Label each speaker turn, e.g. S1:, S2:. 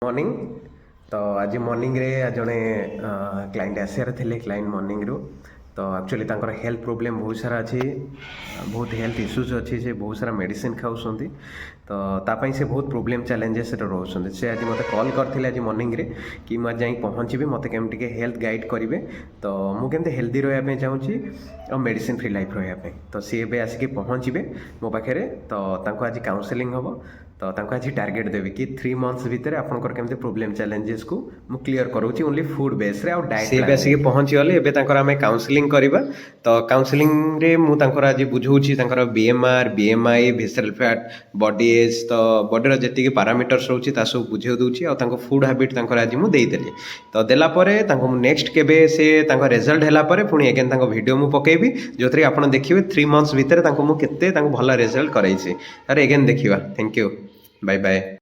S1: Morning तो आज morning रे जड़े क्लाइंट आसार थे क्लाइंट मॉर्निंग रू तो एक्चुअली तांकर हेल्थ प्रोब्लेम बहुत सारा अच्छी बहुत हेल्थ इश्यूज अच्छी से बहुत सारा मेडिसिन खाऊँ तो तापाई से बहुत प्रोब्लेम चैलेंजेस रोचे से आज मत कॉल करते आज मॉर्निंग रे कि मुझे जाई पहुँची मत केमती हेल्थ गाइड करेंगे तो मुझे हेल्दी रहा चाहूँगी और मेडिसिन फ्री लाइफ रहा तो सी ए आसिक पहुँचे मो पाखे तो आज काउंसलिंग हम तो आज टार्गेट देवी कि 3 मंथ्स भितर आपंकर केमती प्रोब्लेम चैलेंजेस को मु क्लीयर करोची ओनली फूड बेस रे और डाइट सी आसिक पहुँची गले एवं आम काउंसलिंग करवा तो काउंसलिंग रे मु आज बुझाऊँगी BMR BMI visceral fat body age तो बॉडी जी पारामीटर्स रोचे सब बुझे दूसरी और फूड हैबिट आज मुझे तो देलापर नेक्स्ट केबे से रिजल्ट है पुणी एगेन वीडियो मु पकेबी जो थी आप देखिए 3 मंथ्स भितर मुझे भल रिजल्ट कराई अरे एगेन देखा थैंक यू बाय बाय।